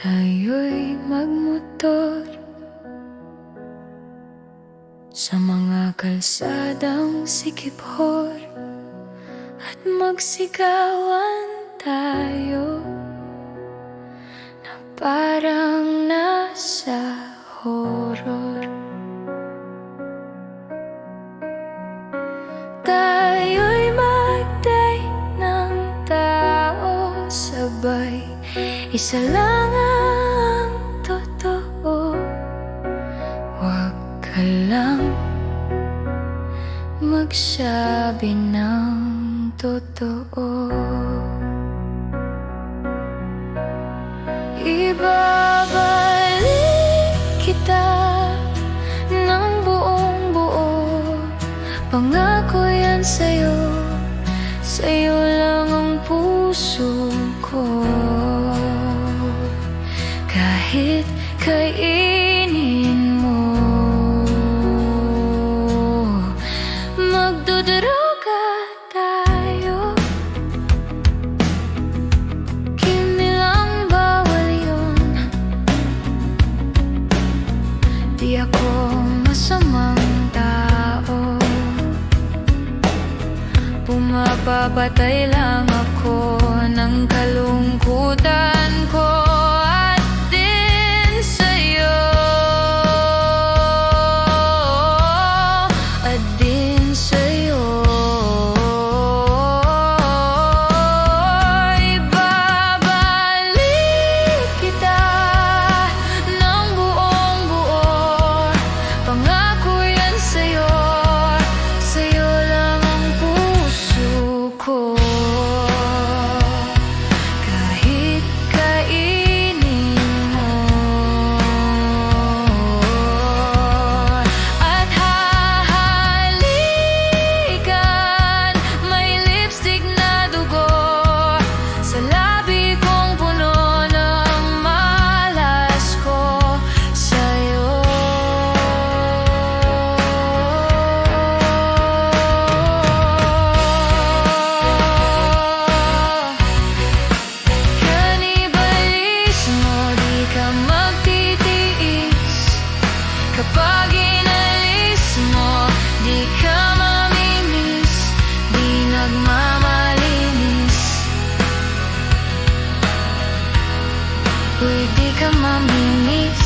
Tayo'y magmotor sa mga kalsadang sikip-hor at magsigawan tayo na parang nasa horror. Tayo'y mag-date ng tao sabay, isa lang ang totoo. Huwag ka lang magsabi ng totoo. Ibabalik kita ng buong buo. Pangako yan sa'yo, sa'yo lang ang puso ko. Kahit kainin mo, magdudroga tayo, kinilang bawal yun. Di ako masamang tao, pumapapatay lang ako ng kalungkutan ko. Kapag inalis mo, di ka mamimiss, di nagmamalinis. Uy, di ka mamimiss,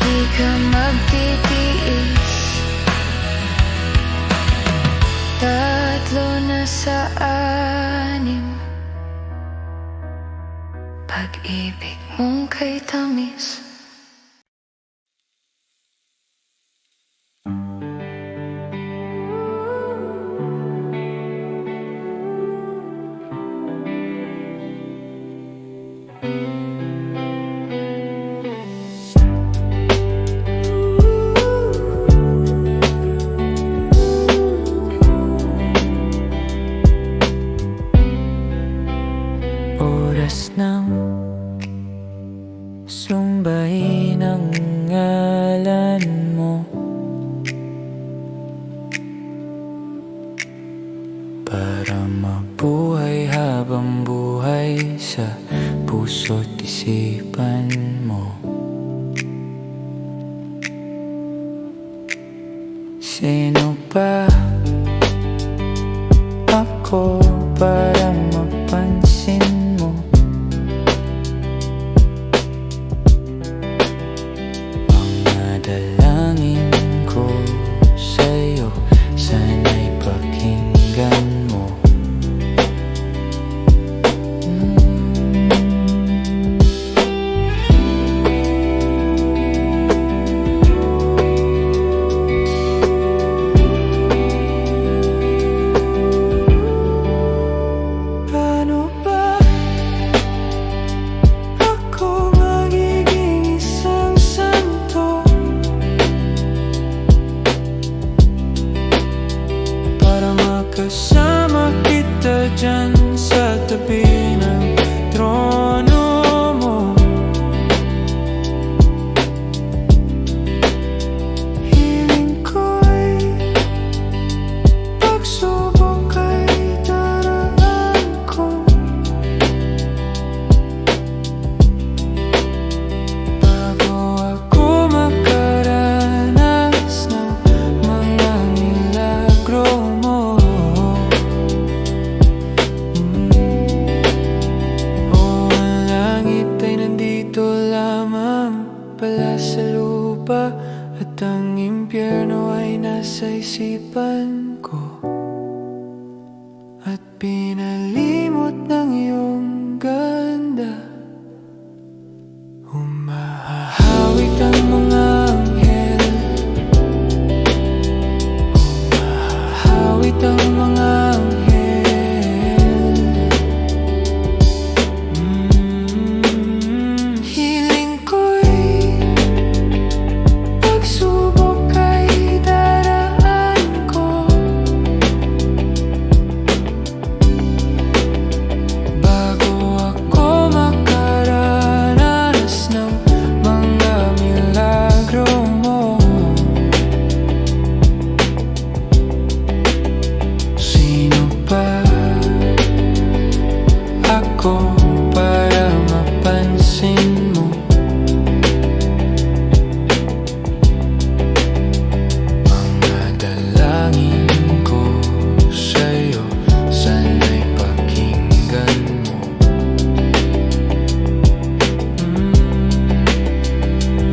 di ka magtitiis. Tatlo na sa anim, pag-ibig mong kay tamis. Oras ng sumbahin ang ngalan mo, para mabuhay habang buhay sa puso't isipan mo. Sino ba ako para mapansin mo? Dalangin ko sa'yo, sana'y pakinggan mo. Paano ba ng iyong ganda. Humahawik ang mga anghel, humahawik ang mga anghel. Hiling ko'y pagsubok ay daraan ko, bago ako makaranas ng mga milagro mo. Sino ba ako para mapansin mo? Mga dalangin ko sa'yo, sana'y pakinggan mo.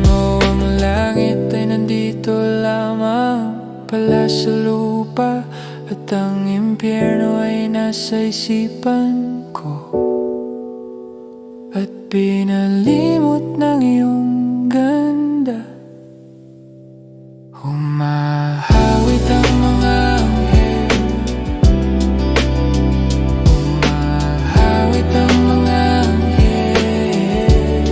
Oo, ang langit ay nandito lamang pala sa lupa, at ang impyerno ay nasa isipan ko, at pinalimot ng iyong ganda. Humahawit ang mga anghel, humahawit ang mga anghel.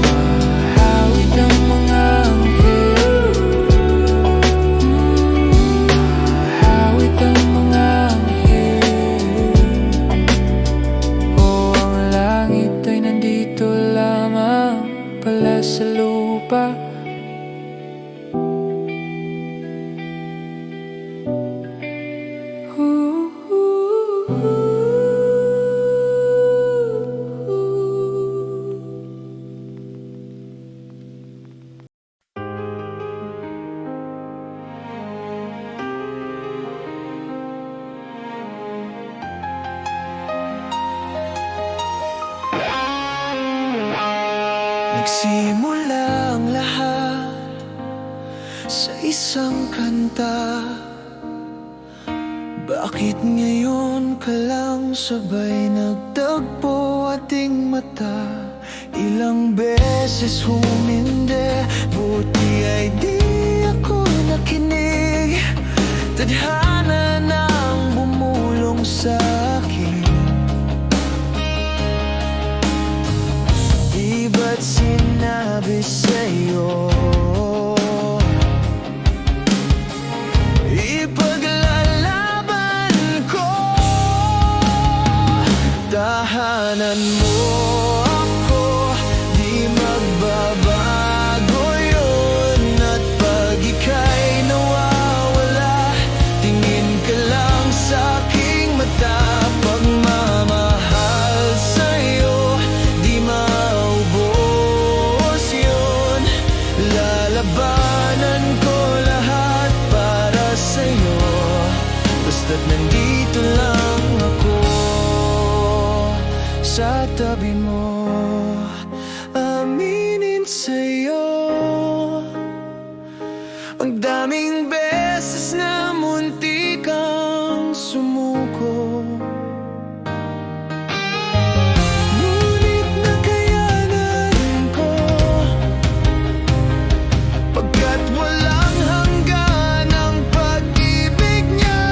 Humahawit ang mga anghel, humahawit ang mga anghel. Oh, ang langit ay nandito lamang pala sa lupa, nagsimula ang lahat sa isang kanta. Bakit ngayon ka lang sabay nagtagpo ating mata? Ilang beses humindi, buti ay di ako nakinig. Tadhana nang bumulong sa akin, di ba't sinabi sa'yo ipaglalaban ko? Tahanan mo ako, di magbabago yun. At pag ika'y nawawala, tingin ka lang sa aking mata. Pagmamahal sa'yo, di maubos yun. Lalabanan ko lahat para sa'yo, basta't nandito lang ako sa tabi mo. Aminin sa'yo, ang daming beses na muntik kang sumuko, ngunit nakayanan ko, pagkat walang hanggan ang pag-ibig niya.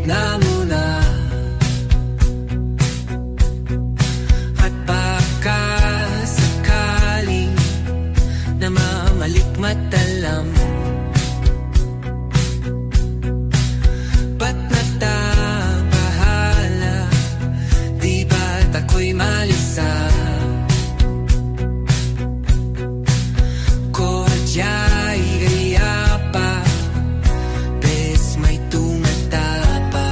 na muna. At baka sakaling namamalikmatalam, ba't natabahala? Di ba't ako'y malisa? Kodya'y gaya pa, bes may tumatapa.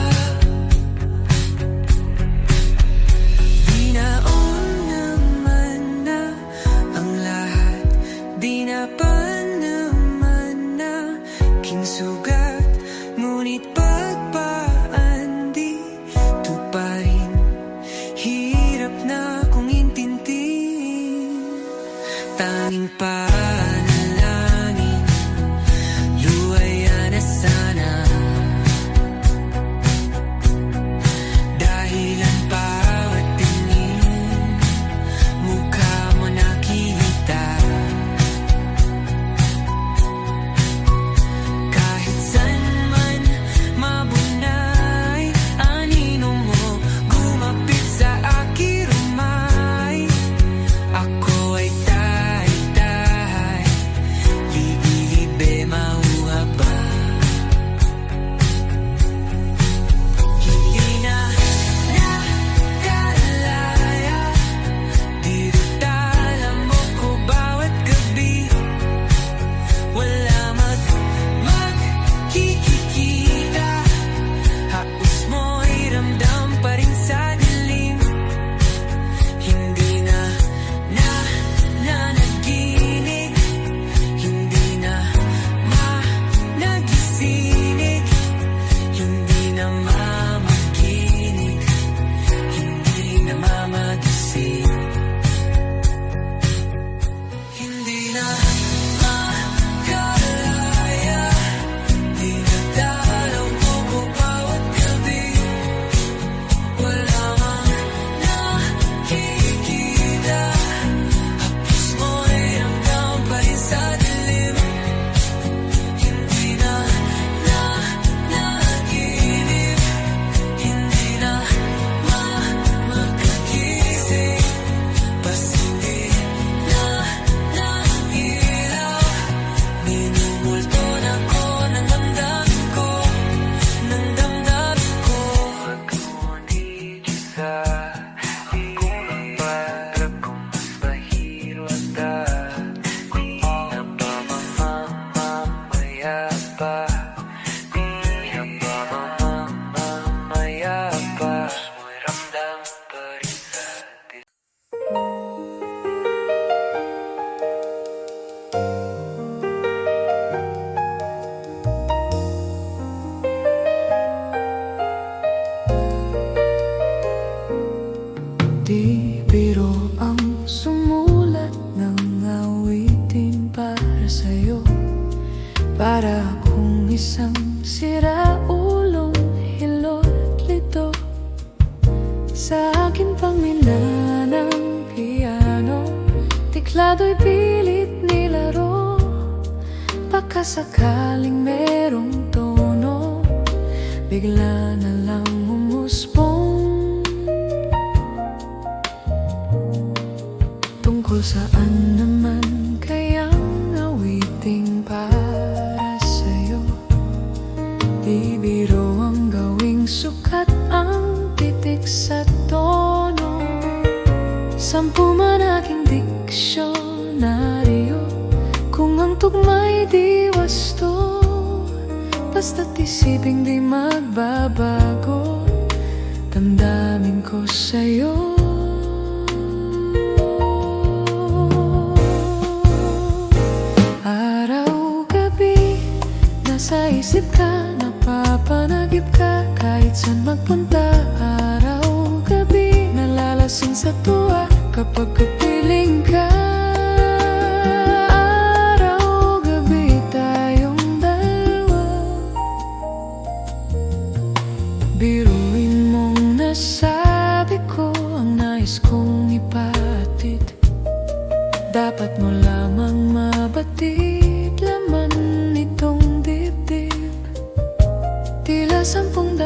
Di naon naman na ang lahat, di na pa naman na kinsugat. Ngunit pagpaan di tuparin, hirap na kong intindihin. Tanging panalangin, luwaya na sana. Dahilan bawat tingin, mukha mo nakita. Kahit saan man mabunay, anino mo gumapit sa aking rumay. Ako ay tahay-tahay, libe-libe mauha ba? Hindi na nakalaya, dinadala mo ko bawat gabi. Wala magkikita, halos mo'y ramdam pa rin sa dilim. Hindi na nanaginig, hindi na nagising, hindi na mamakinig, hindi na mamagising. Hindi na makalaya, dinadalaw mo ko bawat gabi. Wala mang nakikita, hapos mo'y ramdam pa rin sa dilim. Hindi na nanaginip, hindi na makagising, basta hindi na nangilaw. Minumulto na ko ng damdamin ko, ng damdamin ko. Pag-ngunit sa kulang para kung mas mahiro at di na ba mamamaya pa? Di na ba mamamaya pa? Mo'y ramdam pa rin sa dilim. Di biro ang sumulat ng awitin para sa'yo. Para akong isang siraulong hilot lito. Sa akin pang mina ng piano, tiklado'y pilit nilaro. Baka sakaling merong tono, bigla na lang umusbong. Tungkol saan naman kayang awiting para sa'yo? Di biro ang gawing sukat ang titik sa tono. 10 man aking diksyonaryo, kung ang tugma'y di wasto, basta't isiping di magbabago, damdamin ko sa'yo. Araw-gabi, nasa isip ka, napapanagip ka, kahit saan magpunta. Araw-gabi, nalalasing sa tuwa kapag kapiling ka. Araw-gabi, tayong dalawa. Biruin mong nasabi ko ang nais kong ipatid. Dapat mo lamang mabatid laman nitong dibdib. Tila 10,000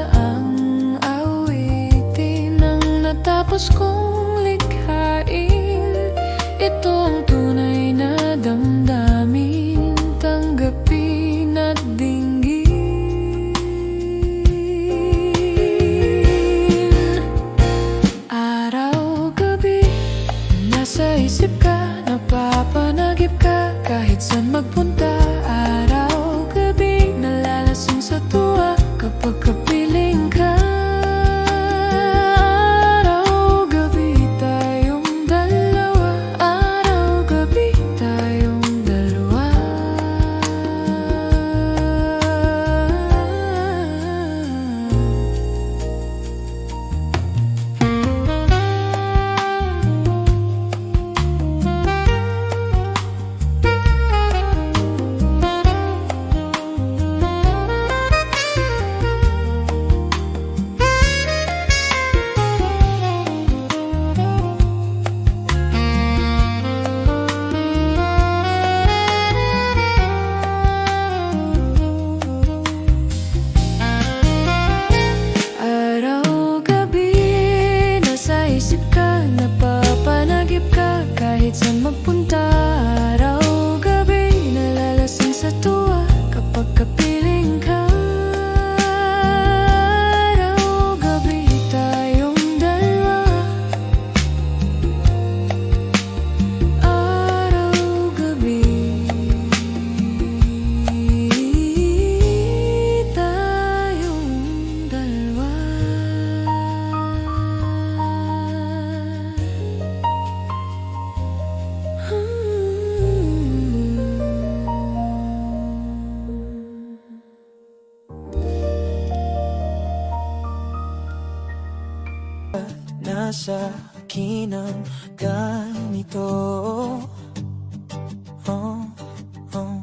Nasa akin ang ganito. Oh, oh.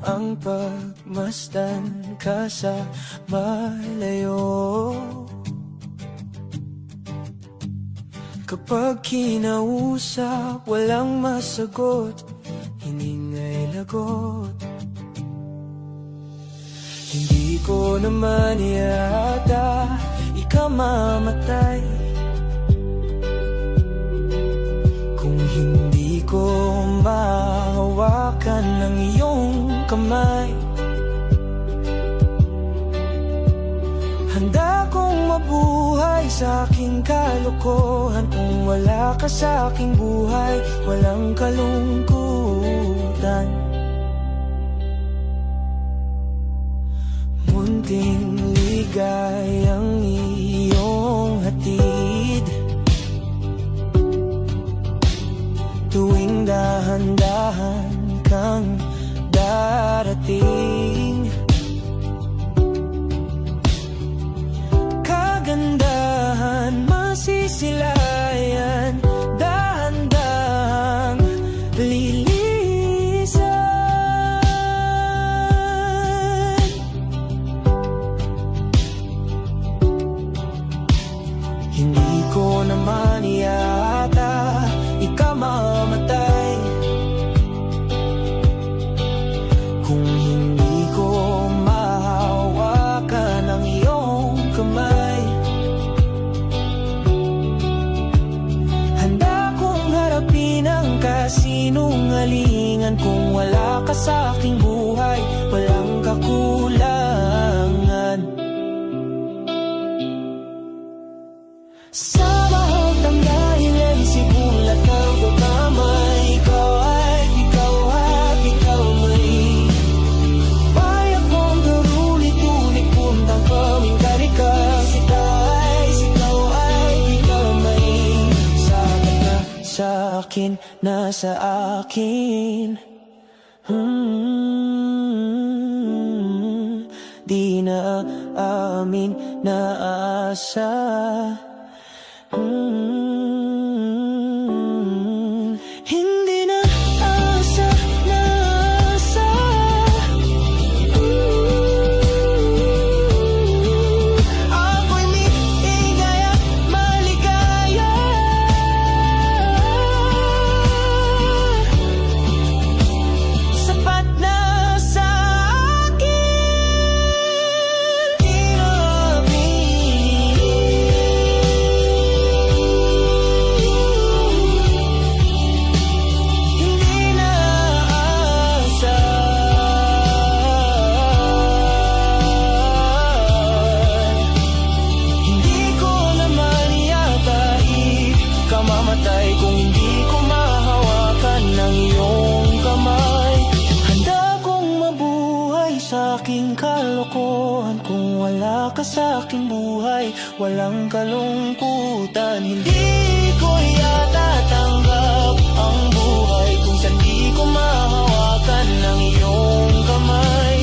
Ang pagmasdan ka sa malayo. Kapag kinausap, walang masagot, hiningay lagot. Hindi ko naman yata ikaw mamatay kung hindi ko mahawakan ng iyong kamay. Handa kong mabuhay sa aking kalokohan kung wala ka sa aking buhay, walang kalungkutan. Munting ligayang iyong hatid tuwing dahan-dahan kang darating. Kagandahan masisilayan, dahan-dahang lilisan. Hindi ko naman yata ikaw mamatay kung hindi ko mahawakan ang iyong kamay. Handa kong harapin ang kasinungalingan kung wala ka sa aking buhay, walang kakulangan. Sa bawat ang dahil ay simulat ng pagkamay, ikaw at ikaw may payak kong garulit-ulit puntang kaming karikas. Ikaw may sapat na sa akin, nasa akin. Di na amin na asa. Hindi na asa na asa. Ako'y ligaya, maligaya. Sapat na sa akin. Di na amin. Hindi na asa. Hindi ko naman yata ikamamatay kung hindi ko mahawakan ng iyong kamay. Handa kong mabuhay sa aking kalokohan kung wala ka sa aking buhay, walang kalungkutan. Hindi ko yata tanggap ang buhay kung saan di ko mahawakan ng iyong kamay.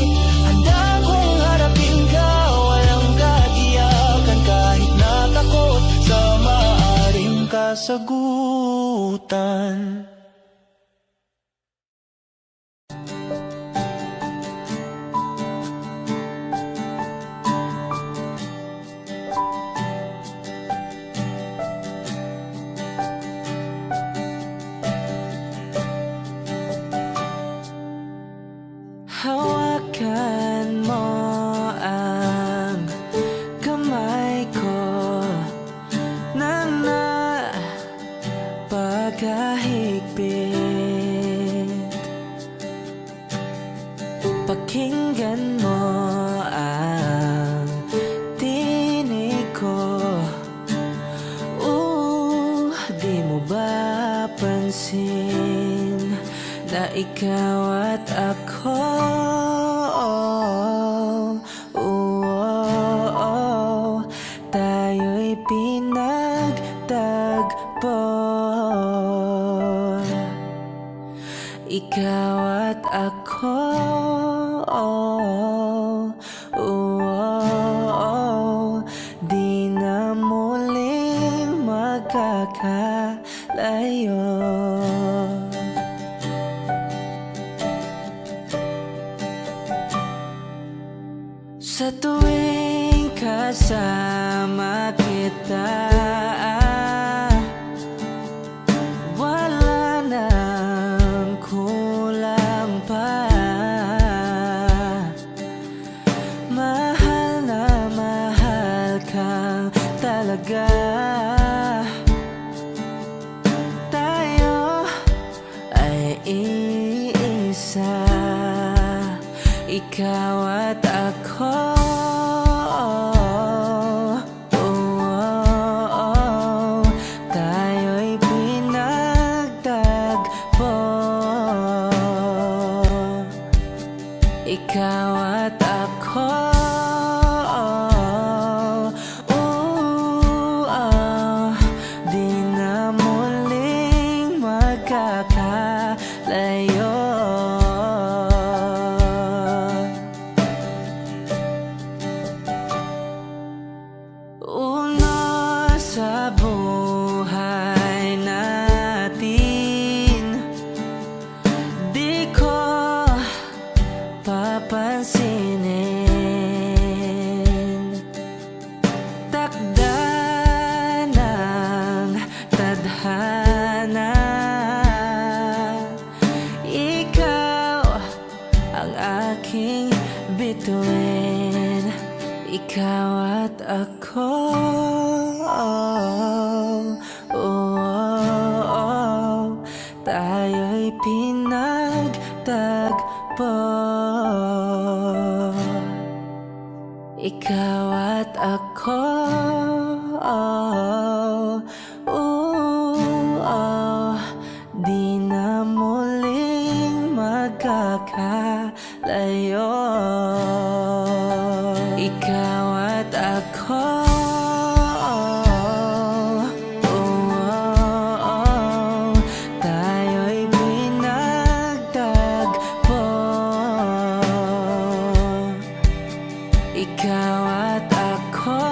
Handa kong harapin ka, walang katiyakan kahit natakot sa maaring kasagutan. Hawakan mo ang kamay ko na napakahigpit. Pakinggan mo ang tinig ko. Di mo ba pansin na ikaw at ako tayo'y pinagtagpo. Ikaw at ako di na muling Sa tuwing kasama kita, wala nang kulang pa. Mahal na mahal ka talaga. Tayo ay iisa, ikaw at ako. Tayo'y pinagtagpo, ikaw at ako. Di na muling magkakalayo. Uno sa buhay natin, di ko papansinin. Takda ng tadhana, ikaw ang aking bituin, ikaw at ako. Tayo'y pinagtagpo, ikaw at ako. Di na muling magkakalayo, ikaw at ako. Tayo'y pinagtagpo, ikaw at ako.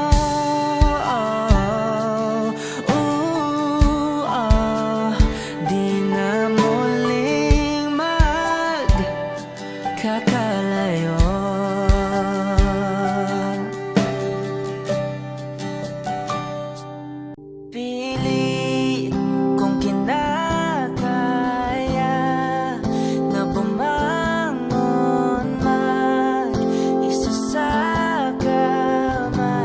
Di na muling magkakalayo. Pilit kong kinakaya na bumangon mag-isa sa kama,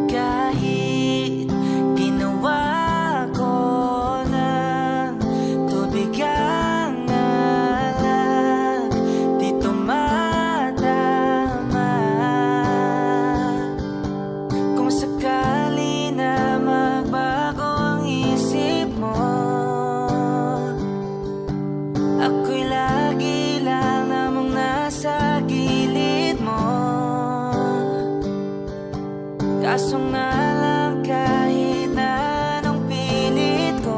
kahit ginawa ko ng tubig ang alak, di tumatama. Kung sakali na magbago ang isip mo, ako'y lagi lang namang nasa gilid mo. Kaso nga lang kahit na anong pilit ko,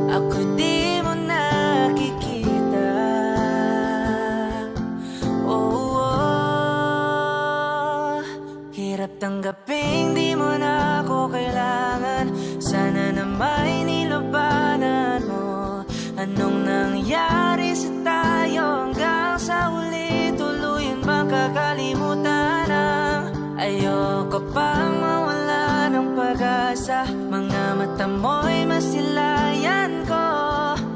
ako'y di mo nakikita. Hirap tanggaping di mo na ako kailangan. Sana na may nilabanan mo. Anong nangyari sa tayo hanggang sa huli? Tuluyan bang kakalimutan ang ayoko pang mawala ng pag-asa. Mga mata mo'y masilayan ko,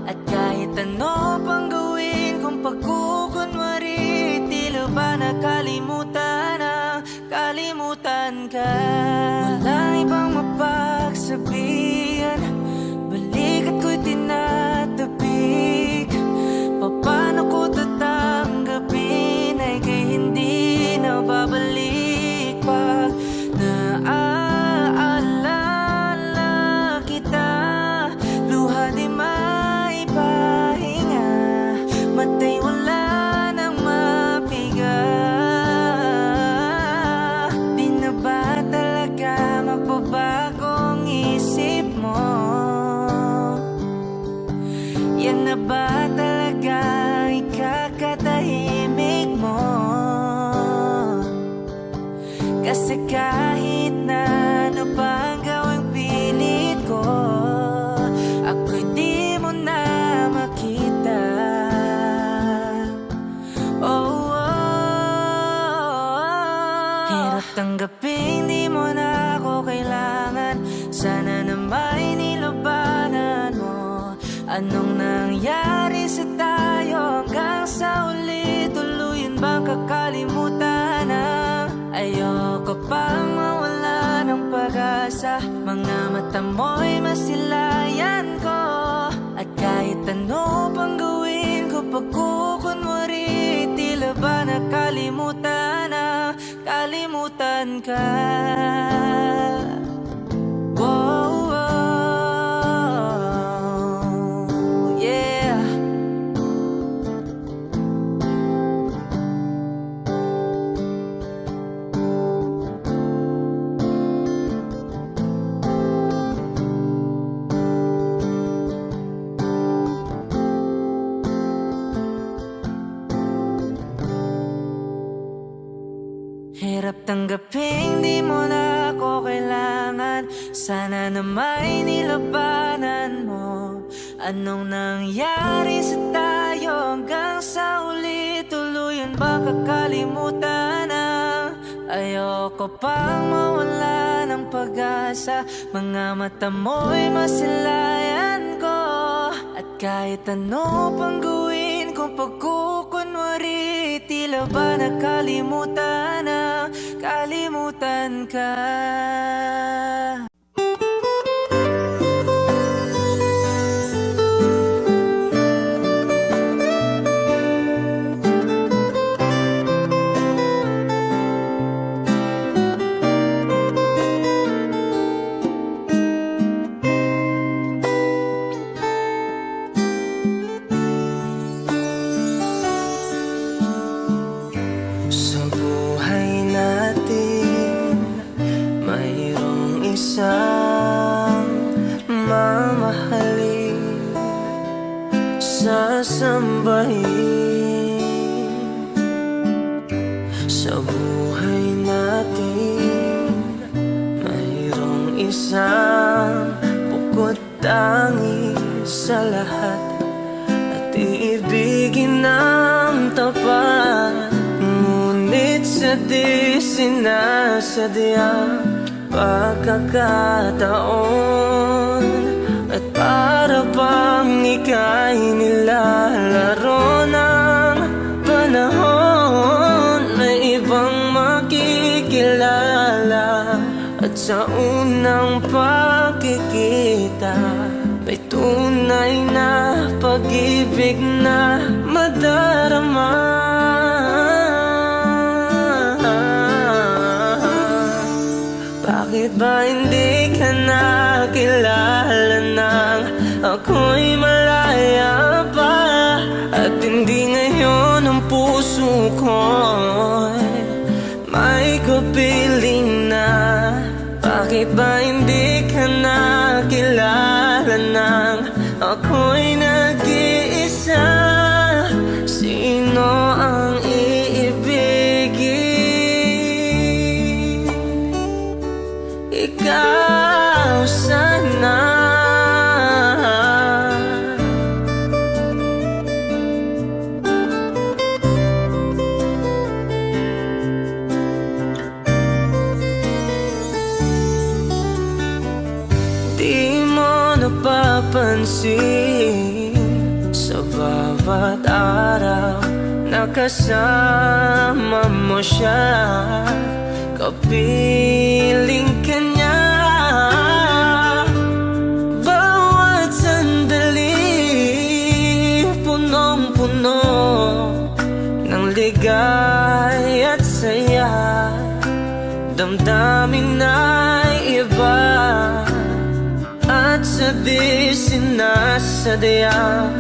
at kahit ano pang gawin kung pagkukunwari, tila ba nakalimutan ang kalimutan ka. Walang ibang mapagsabihan, balikat ko'y tinatabik. Paano ko tatanggapin ay kay hindi na babalik pag naaalala kita. Luha di maipahinga, matay wala nang mapiga. Di na ba talaga magbabago ang isip mo? Yan na ba talaga ikakatahimik mo? Kasi kahit na ano pa ang gawing pilit ko, ako'y di mo na makita. Oh, tanggaping di mo na ako kailangan. Sana na may nilabanan mo. Anong nangyari sa tayo hanggang sa uli? Tuluyan bang kakalimutan na? Ayoko pang mawala ng pag-asa. Mga mata mo'y masilayan ko. At kahit ano pang gawin ko, pagkukunwari, tila ba nakalimutan na? Kalimutan ka. Whoa, whoa, yeah. Hirap tanggaping di mo na ako kailangan. Sana na may nilabanan mo. Anong nangyari sa tayo hanggang sa uli? Tuluyan ba kakalimutan na? Ayoko pang mawala ng pag-asa. Mga mata mo'y masilayan ko. At kahit ano pang gawin kung pagkukunwari, tila ba nakalimutan na? Kalimutan ka. Sa buhay natin, mayroong isang mamahalin, sasambahin. Sa buhay natin, mayroong isang bukod tangi sa lahat, at iibigin ng tapat. Ngunit sa di sinasadyang pagkakataon, at para bang ika'y nilalaro ng panahon, may ibang makikilala. At sa unang pagkikita, may tunay na pag-ibig na madarama. Bakit ba hindi ka nakilala nang ako'y malaya pa? At hindi ngayon ang puso ko'y may kapiling na. Bakit ba hindi ka nakilala nang ako'y nag-iisa? Sino ang iibigin? Ikaw sana. Di mo napapansin sa bawat araw nakasama mo siya, kapiling ka niya. Bawat sandali punong-puno ng ligay at saya, damdamin ay iba. At sa di sinasadyang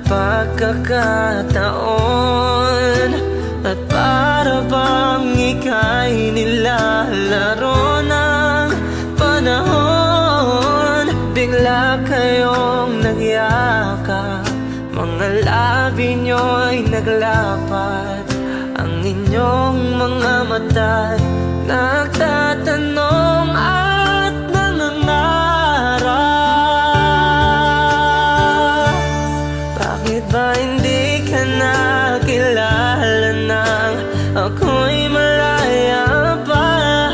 pagkakataon, at para bang ika'y nilalaro ng panahon, bigla kayong nagyakap, mga labi nyo'y naglapat, ang inyong mga mata'y nagtatanong at nangangarap. Bakit ba hindi ka nakilala nang ako'y malaya pa?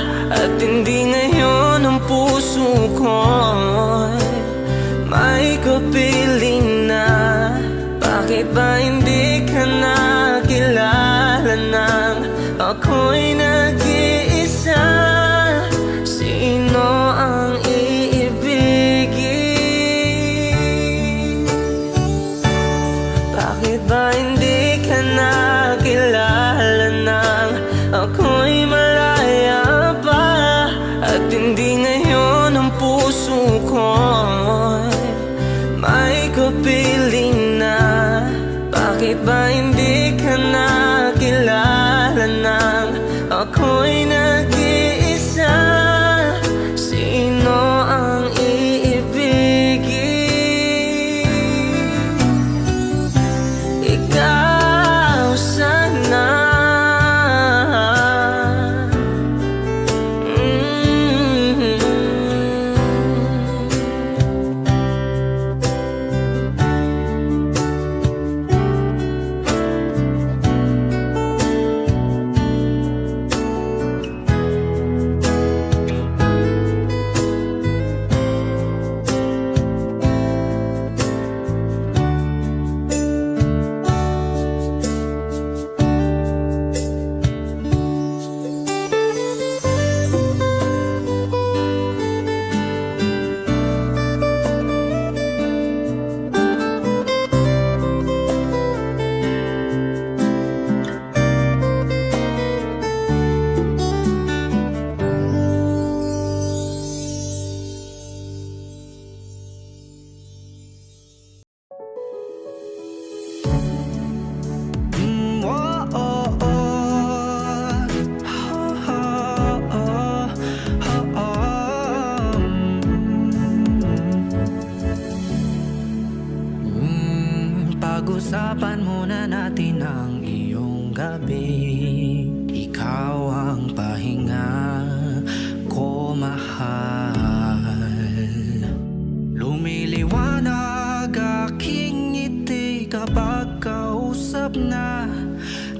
Bakit ba hindi ka nakilala nang ako'y nag-iisa? Sino ang iibigin? Ikaw sana. Pag-usapan muna natin ang iyong gabi. Ikaw ang pahinga ko, mahal. Lumiliwanag aking ngiti kapag kausap na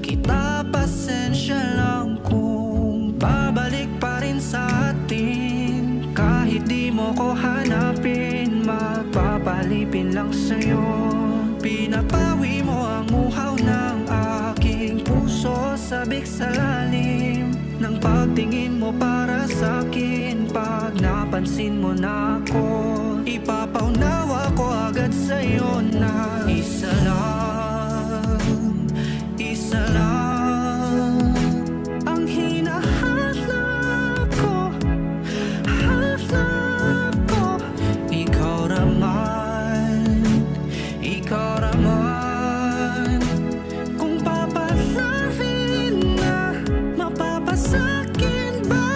kita. Pasensya lang kung babalik pa rin sa atin. Kahit di mo ko hanapin, mapapalipin lang sa'yo. Pinapawi mo ang uhaw ng aking puso, sabik sa lalim ng pagtingin mo para sa'kin. Pag napansin mo na ako, ipapaunawa ko agad sa'yo na isa lang ang hinahanap ko, hanap ko. Ikaw raman, kung papasahin na, mapapasakin ba?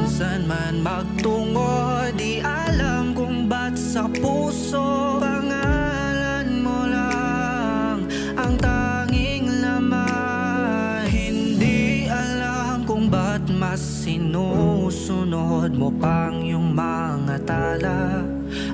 San man magtungo, di alam kung ba't sa puso. Pangalan mo lang ang tanging laman. Hindi alam kung ba't mas sinusunod mo pang yung mga tala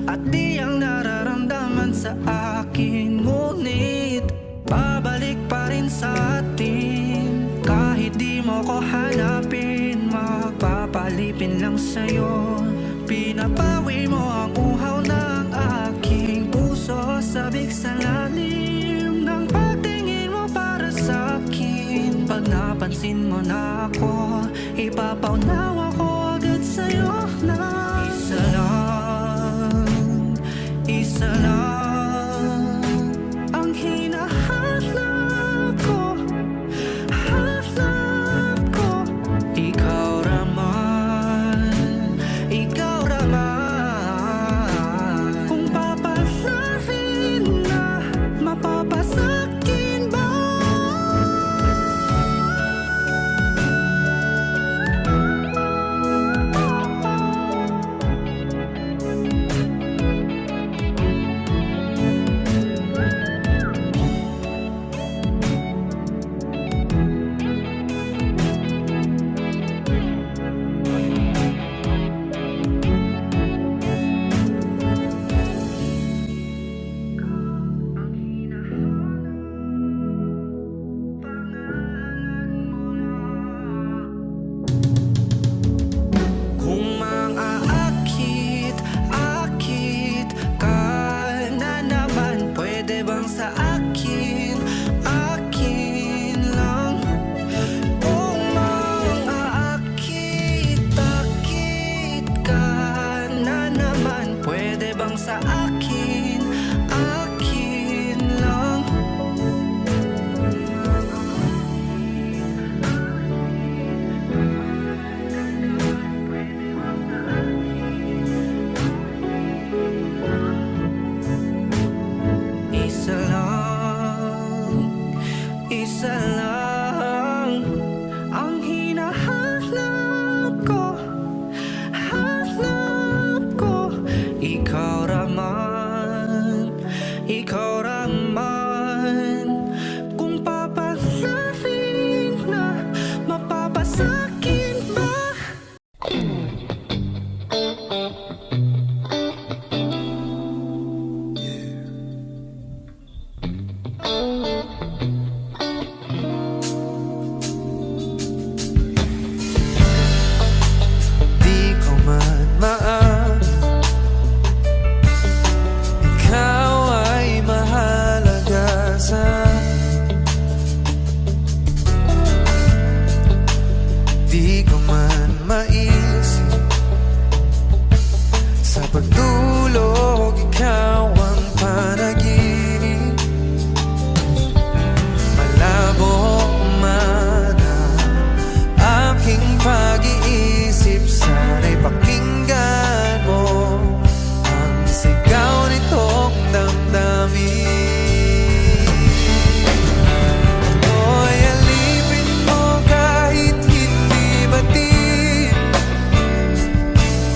at di ang nararamdaman sa akin. Ngunit babalik pa rin sa atin. Kahit di mo ko hanapin, magpapalipin lang sa'yo. Pinapawi mo ang uhaw ng aking puso, sabik sa lalim ng pagtingin mo para sa'kin. Pag napansin mo na ako, ipapaunawa ko agad sa'yo na isa lang ang hinahanap ko, hanap ko. Ikaw raman, kung papasahin na, mapapasakin ba? isa lang ang hinahanap ko. Hanap ko, ikaw raman, ikaw raman. Kung papalarin na, mapapasakin ba? Di ko man maaamin ikaw ay mahalaga sa akin. Di ko man maisip sa pagtulog ikaw ang panaginip. Malabo man ang aking pag-iisip, sana'y pakinggan mo ang sigaw nitong damdamin. Ako'y alipin mo kahit hindi batid.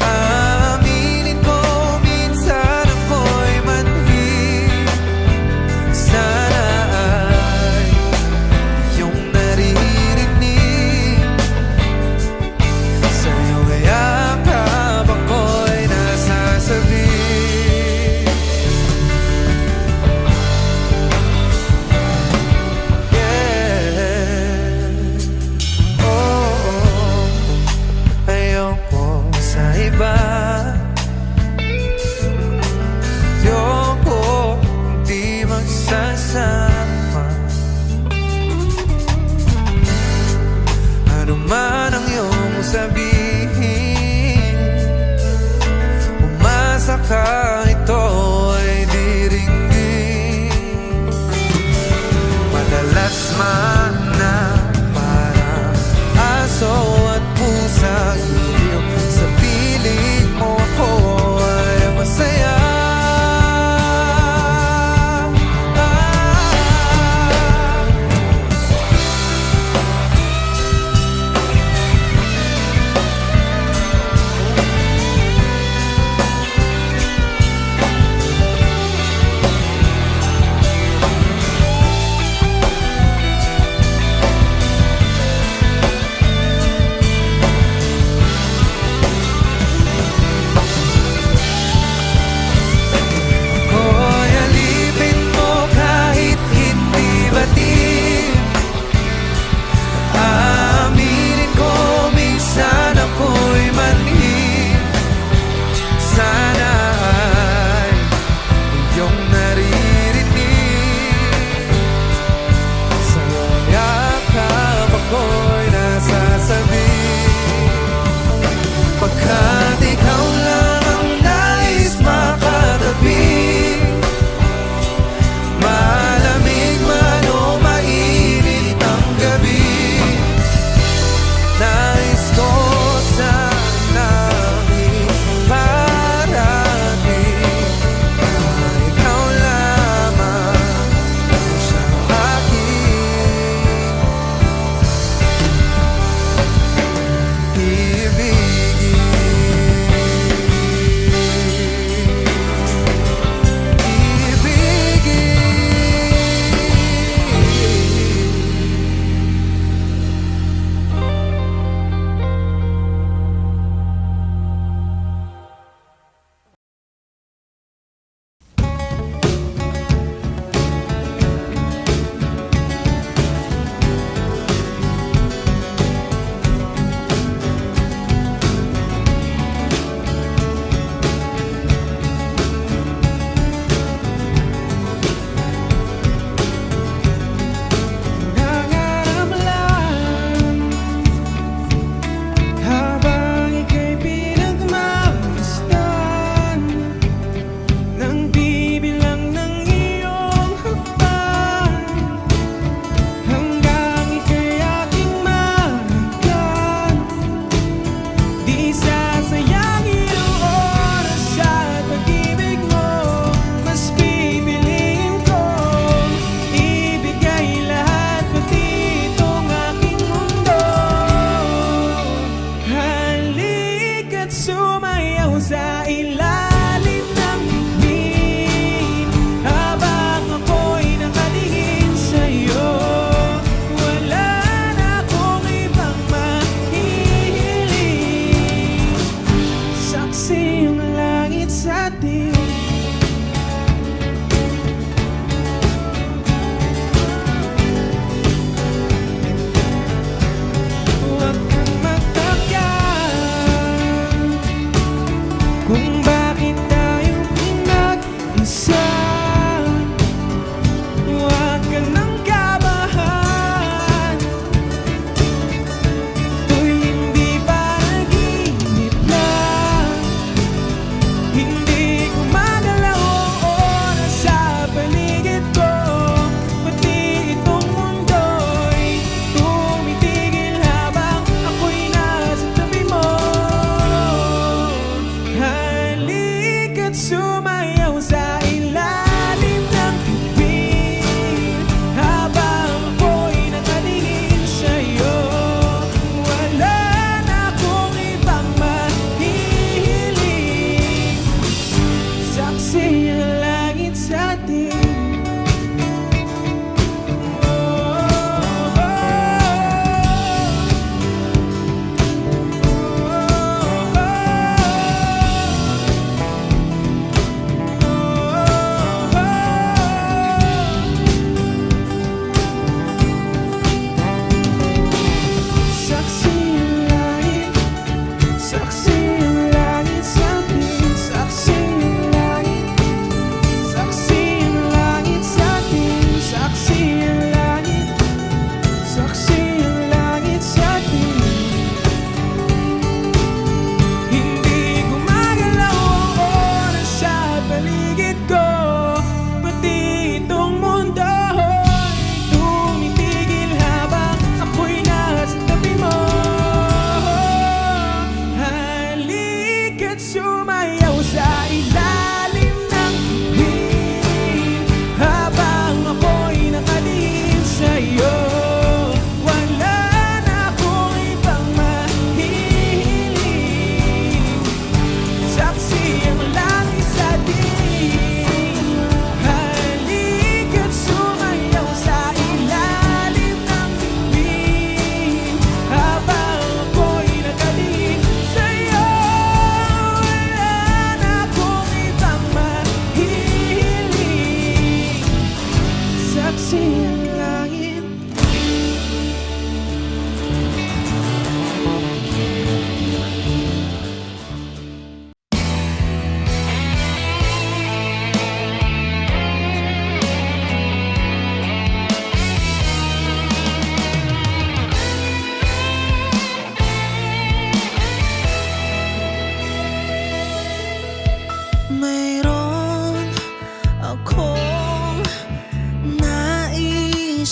Aaminin ko minsan ako'y manhid. Sana ay iyong naririnig. Sa'yo yakap ako'y nasasabi. Yeah. Oh, ayoko sa iba. Ayoko di magsasama. Ano man ang iyong sabihin, umasa ka ito ay diringgin. Madalas man na parang aso at pusa, iliw sa piling mo ako ay masaya.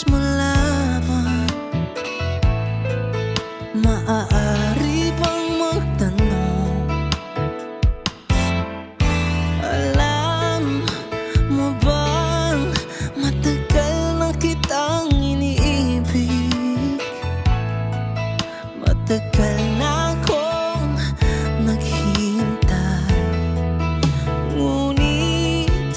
mo lamang. Maaari bang magtanong, alam mo bang matagal na kitang iniibig? Matagal na akong naghihintay, ngunit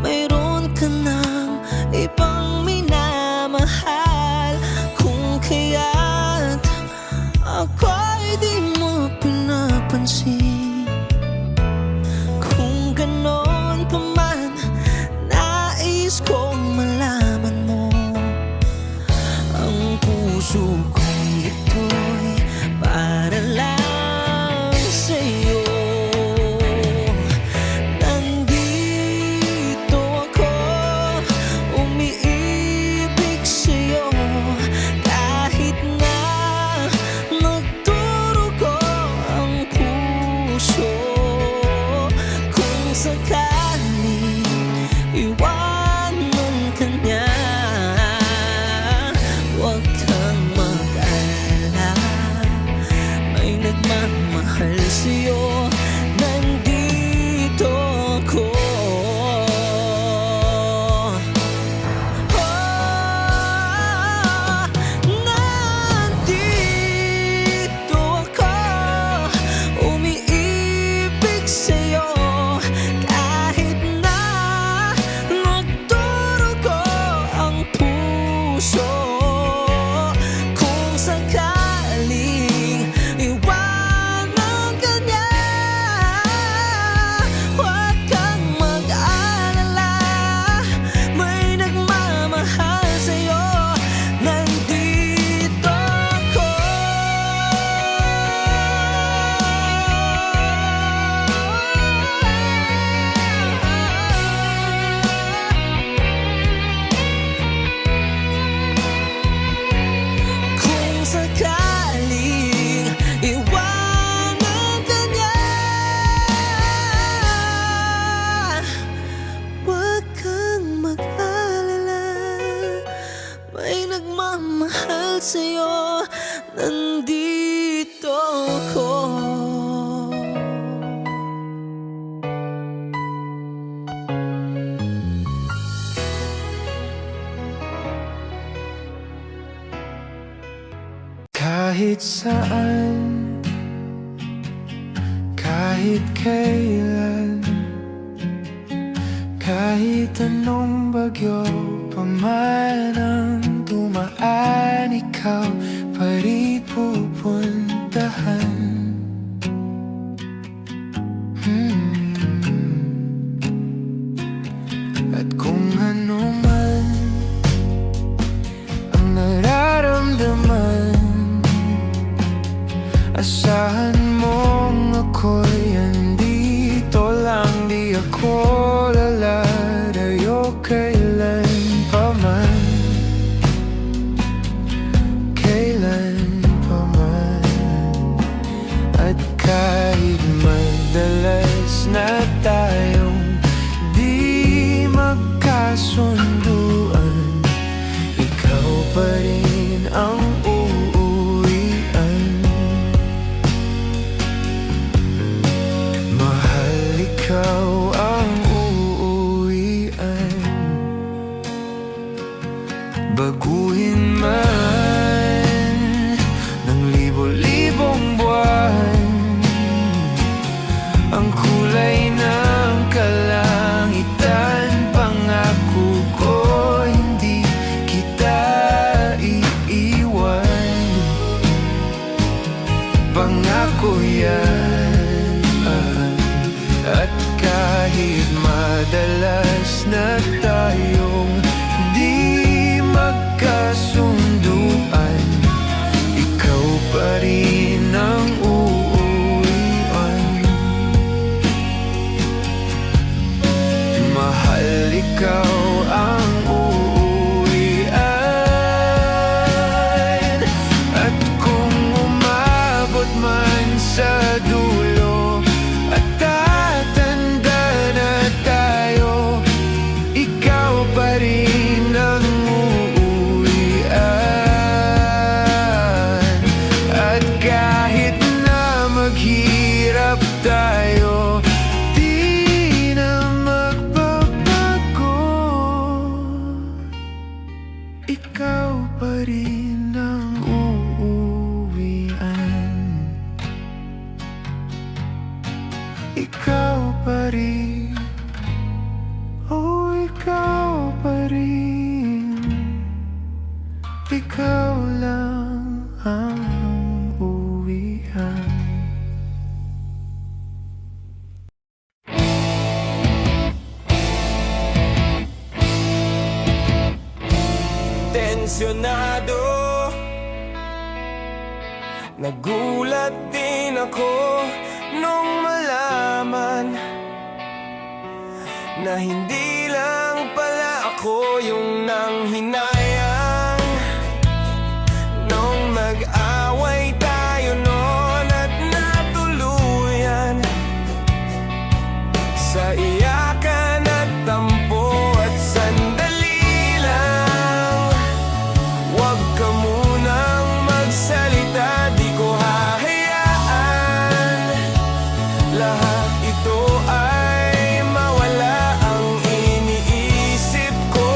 mayroon ka ng ibang minamahal. Kung kaya't ako'y di mo pinapansin, kung ganon pa man, nais kong malaman mo ang puso kong ito'y para lang sa'yo. Nandito ako, umiibig sa'yo, kahit na nagdurugo ang puso. Kung sakaling iwanan ka niya, huwag kang mag-alala, may nagmamahal sa'yo. Nandito ako. Nandito ako, umiibig sa'yo, kahit na nagdurugo ang puso. Kung sakaling iwanan ka niya, huwag kang mag-alala, may nagmamahal sa'yo. Nandito ako. Kung sakaling iwanan ka niya, huwag kang mag-alala, may nagmamahal sa'yo. Nandito ako. Kahit saan, kahit kailan, kahit anong bagyo pa man ang dumaan, ikaw pa rin pupuntahan. At kung ano man ang nararamdaman, asahan mong ako'y andito lang. Di ako lalalayo kailan pa man, kailan pa man. At kahit madalas na tayong di magkasunduan, ikaw pa rin ang uuwian. Mahal, ikaw ang uuwian. Baguhin man ng libo-libong buwan ang kulay ng kalangitan, pangako ko hindi kita iiwan. Pangako yan. At kahit madalas na tayong di magkasunduan, pa rin ang uuwian. Ikaw pa rin, oh ikaw pa rin. Ikaw lang ang uwian. Tensyonado, nagulat din ako nung malaman na hindi lang pala ako yung nanghinayang nung mag-away tayo noon at natuluyan sa iyakan at tampo at sandali lang. Huwag ka munang magsalita, di ko hahayaan lahat ito ay mawala ang iniisip ko.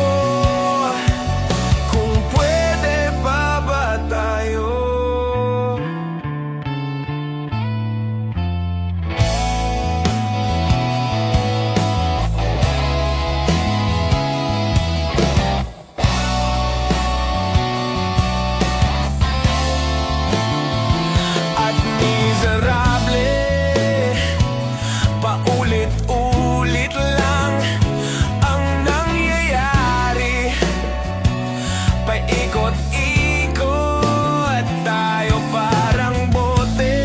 Kung pwede pa ba tayo? At miserable, paulit-ulit lang ang nangyayari. Paikot-ikot tayo parang bote,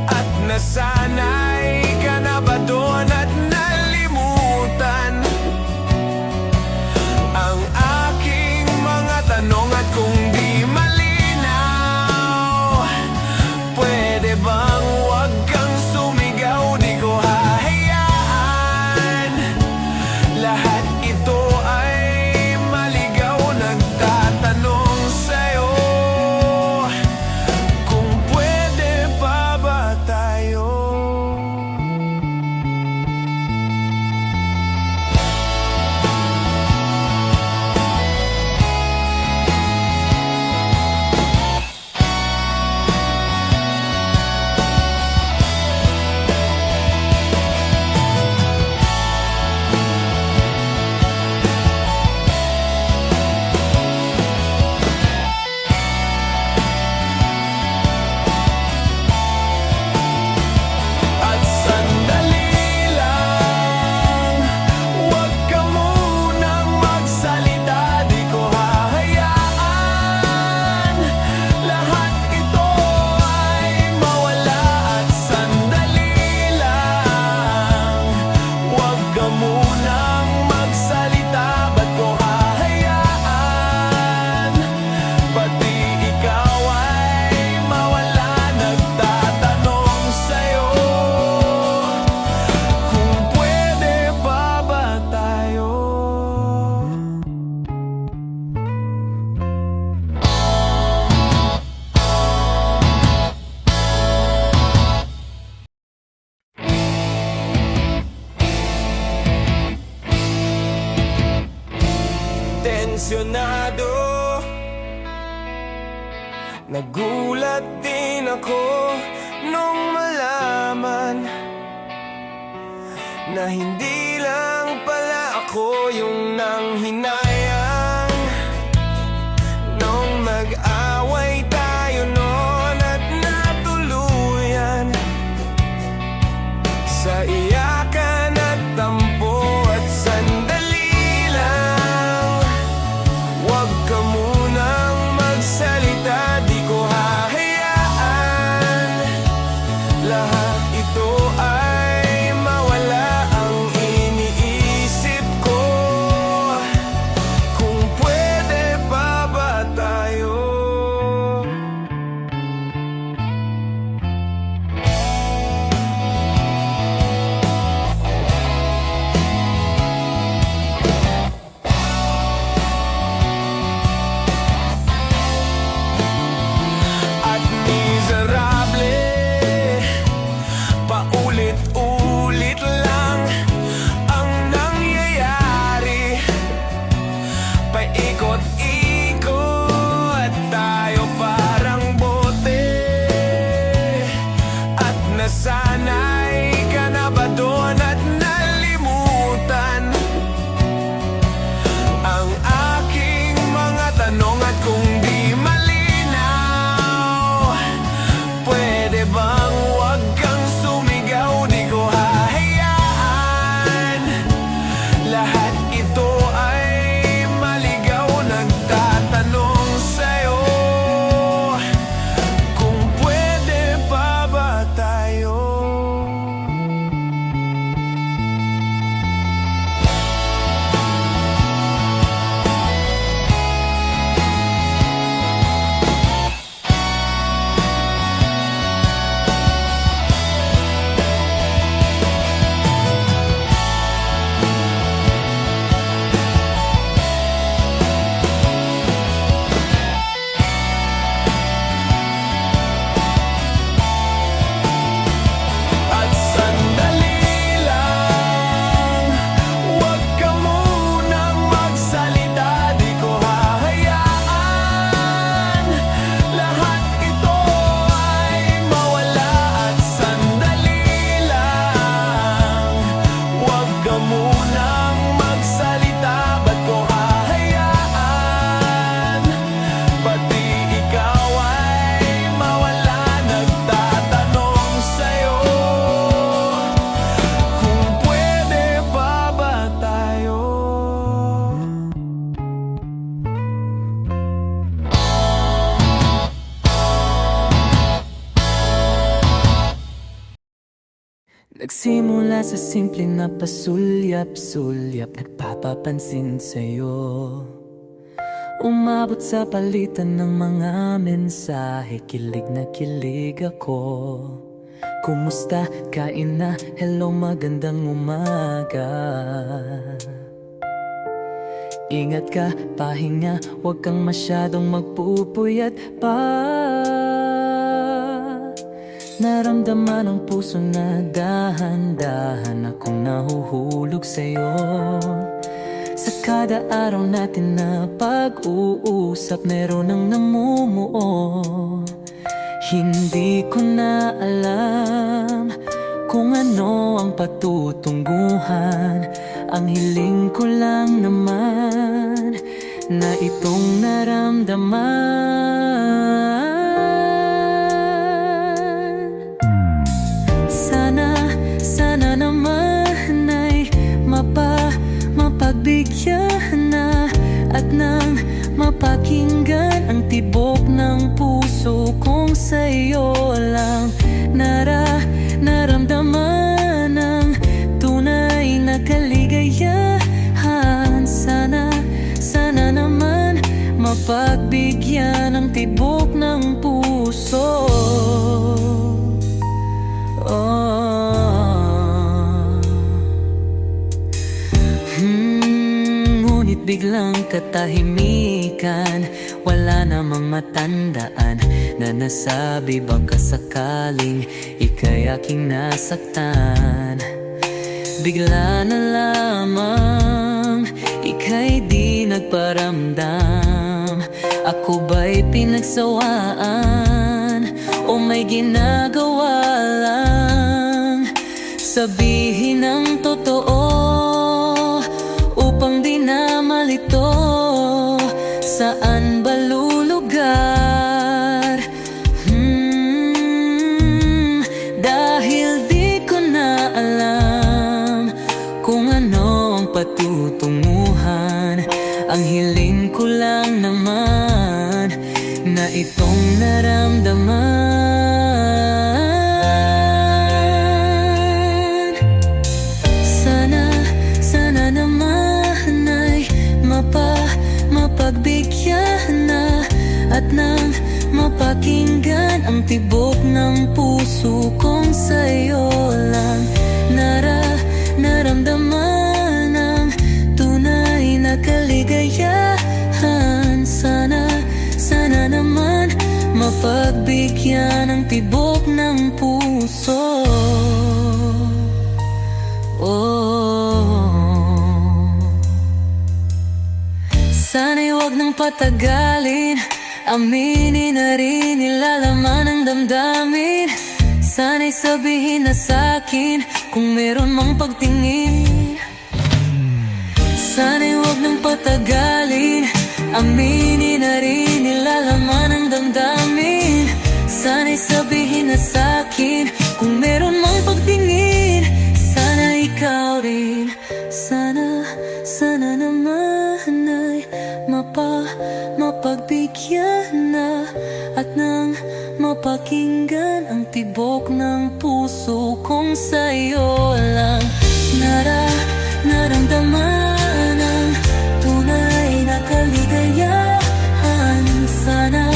at nasanay ka na ba doon at nalimutan ang aking mga tanong? At kung di malinaw, pwede bang huwag kang sumigaw? Di ko hahayaan lahat ito ay maligaw. Nagtatanong sa'yo kung pwede pa ba tayo? At sandali lang, huwag ka munang magsalita, di ko hahayaan lahat ito ay mawala. At sandali lang, huwag ka munang magsalita, ba't ko hahayaan pati ikaw ay mawala? Nagtatanong sa'yo kung pwede pa ba tayo? Tensyonado, nagulat din ako nung malaman na hindi lang pala ako yung nanghinayang nung mag-away tayo noon at natuluyan sa iyakan at tampo at sandali lang. Huwag ka munang magsalita, di ko hahayaan lahat ito ay mawala ang iniisip ko. tayo parang bote. At nasanay ka na ba doon at nalimutan ang aking mga tanong? At kung di malinaw, pwede bang wag kang sumigaw? Di ko hahayaan lahat ito ay maligaw. Nagtatanong sa'yo kung pwede pa ba tayo. At sandali lang, huwag ka munang magsalita. Di ko hahayaan lahat ito ay mawala. At sandali lang, huwag ka munang magsalita. Ba't ko hahayaan pati ikaw ay mawala? Nagtatanong sa'yo kung pwede pa ba tayo. Nagsimula sa simple na pasulyap-sulyap, nagpapapansin sa'yo. Umabot sa palitan ng mga mensahe, kilig na kilig ako. Kumusta? Kain na? Hello, magandang umaga. Ingat ka, pahinga, huwag kang masyadong magpupuyat pa. Naramdaman ang puso na dahan-dahan akong nahuhulog sa'yo. Sa kada araw natin na pag-uusap, meron ang namumuo. Hindi ko na alam kung ano ang patutunguhan. Ang hiling ko lang naman na itong naramdaman. Sana naman ay mapagbigyan na at nang mapakinggan ang tibok ng puso kong sa'yo lang naramdaman ang tunay na kaligayahan. Sana naman mapagbigyan ang tibok ng puso. Ngunit biglang katahimikan, wala namang matandaan na nasabi baka sakaling ika'y aking nasaktan. Bigla na lamang ika'y di nagparamdam. Ako ba'y pinagsawaan o may ginagawa lang? Sabihin ang totoo upang di na malito. Saan ba lulugar? Dahil di ko na alam kung ano ang patutunguhan. Ang hiling ko lang naman na itong naramdaman. Sana naman ay mapagbigyan na at nang mapakinggan ang tibok ng puso kong sa'yo lang naramdaman ang tunay na kaligayahan. Sana naman mapagbigyan ang tibok ng puso. Sana'y wag nang patagalin Aminin na rin nilalaman ng damdamin. Sana'y sabihin na sa'kin kung meron mang pagtingin. Sana'y huwag nang patagalin. Aminin na rin nilalaman ng damdamin. Sana'y sabihin na sa'kin kung meron mang pagtingin. Sana ikaw rin. Sana naman ay mapagbigyan na at nang mapakinggan ang tibok ng puso kong sa'yo lang naramdaman ang tunay na kaligayahan. Sana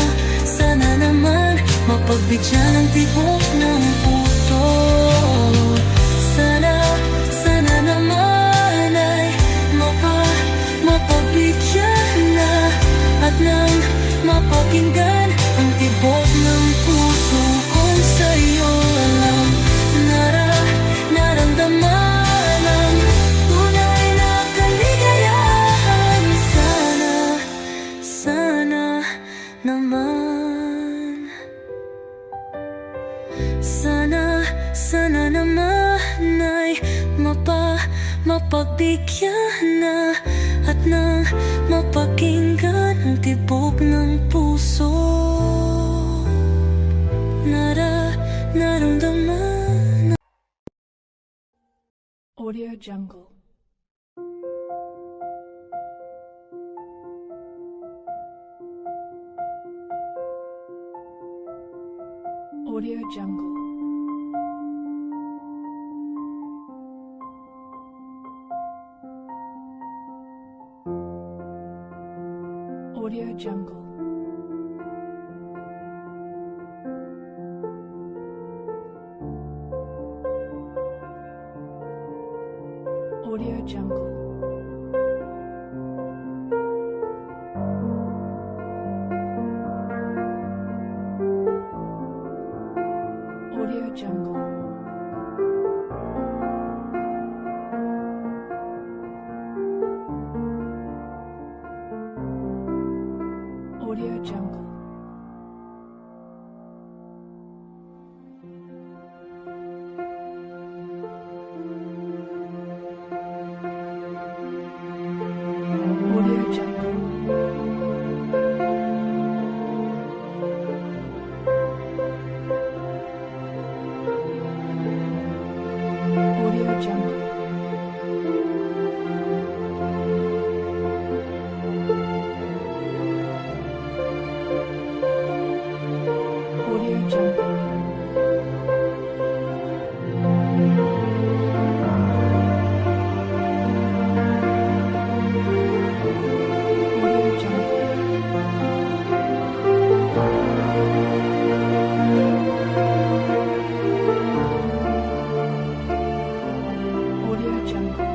naman mapagbigyan ang tibok ng puso. Sana naman ay mapagbigyan na at nang mapakinggan ang tibok ng puso kong sa'yo lang naramdaman ang tunay na kaligayahan. Sana naman. Sana naman ay mapagbigyan na at nang mapakinggan ang tibok ng puso. Naramdaman. Audio Jungle. Audio Jungle. Audio Jungle. Audio Jungle. Audio Jungle. Audio Jungle. Audio Jungle. Audio Jungle. Audio Jungle. Audio Jungle. Audio Jungle.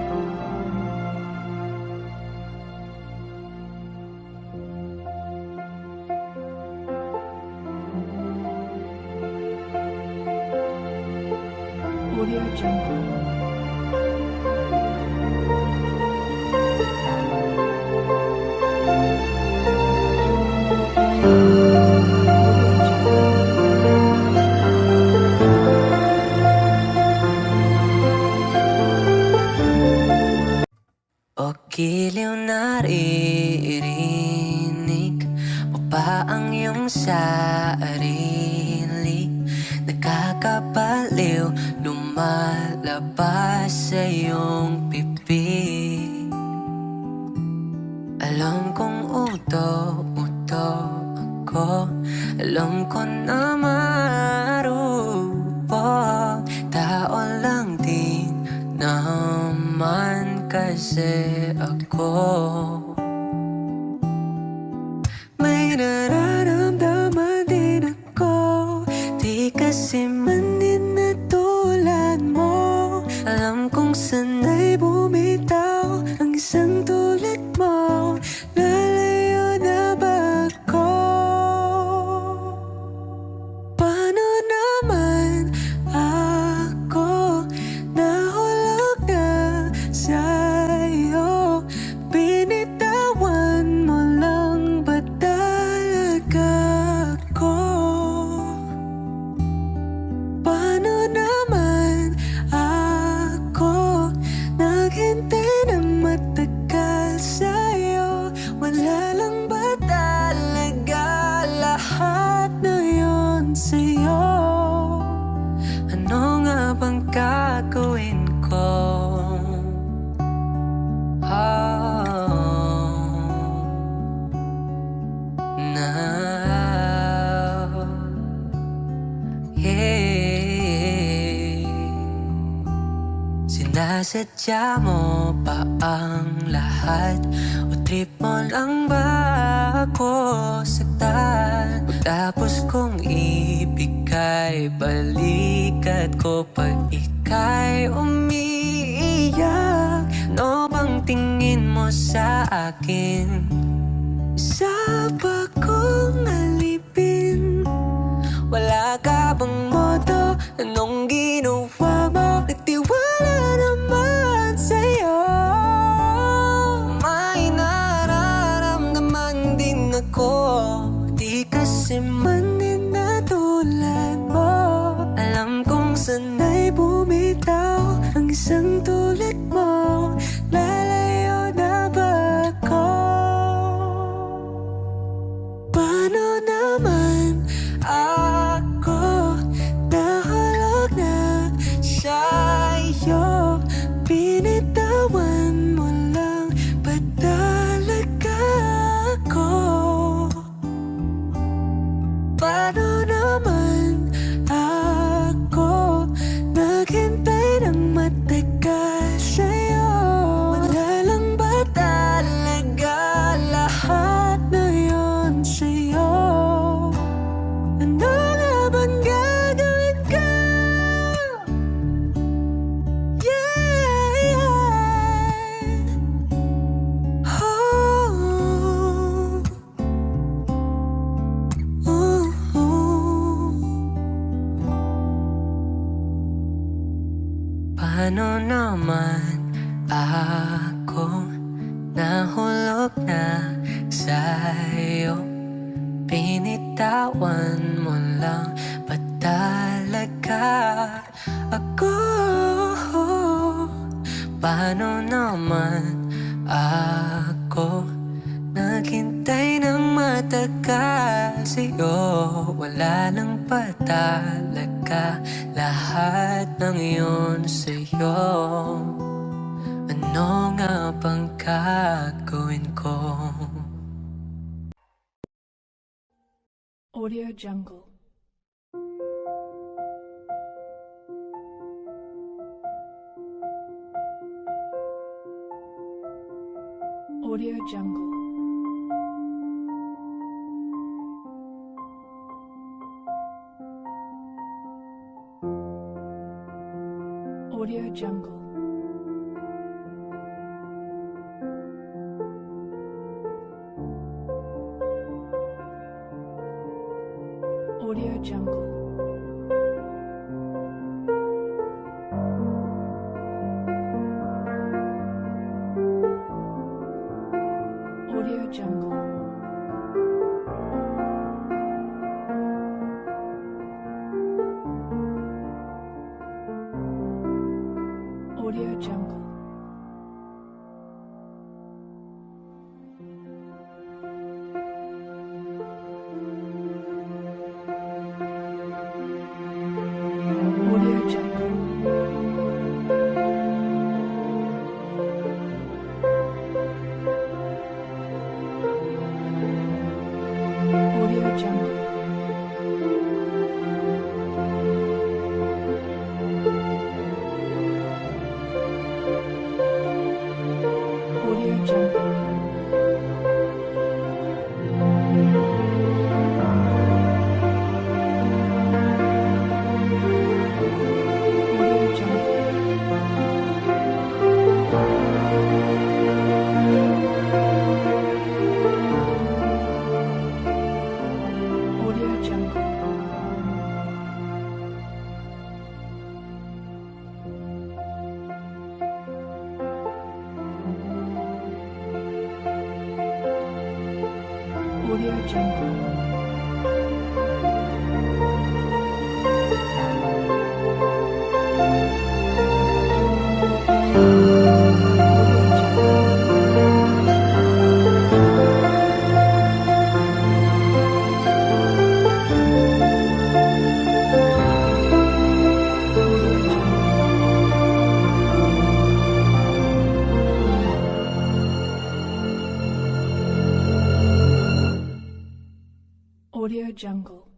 Audio Jungle. O giliw naririnig mo ba ang iyong sarili? Nakakabaliw, lumalabas sa iyong bibig. Alam kong uto ako, alam ko na marupok. Tao lang din naman kasi ako. May nararamdaman din ako, di kasi manin na tulad mo. Alam kong sana'y bumitaw ang isang tulad mo. Lalayo na ba ako? Paano naman ako nahulog na sa'yo? Pinit now. Yeah. Sinasadya mo pa ang lahat, o trip mo lang ba ako saktan? Tapos kong ibigay, balikat ko pag ika'y umiiyak. Ano bang tingin mo sa akin? Sa bagong alipin, wala ka bang moto? Anong ginawa mo? Nagtiwala naman sa'yo. May nararamdaman din ako, di kasi man din na tulad mo. Alam kong sana'y bumitaw ang isang tulad mo. Lalayo na ba ako? Paano naman ako nahulog na sa'yo? Binitawan mo lang ba talaga ako? Paano naman ako naghintay ng matagal sa'yo? Wala lang ba talaga lahat na yun sa'yo? Ano nga bang gagawin ko? Yeah, oh, paano naman ako nahulog na sa'yo? Pinitawan mo lang ba talaga ako? Paano naman ako naghintay ng matagal sa'yo? Wala lang pa talaga lahat ng iyon sa'yo. Ano nga bang gagawin ko? Audio Jungle. Audio Jungle. Audio Jungle. Audio Jungle. Audio Jungle. Audio Jungle. Audio Jungle. Audio Jungle. Audio Jungle. Audio Jungle. Audio Jungle. Audio Jungle. Audio Jungle.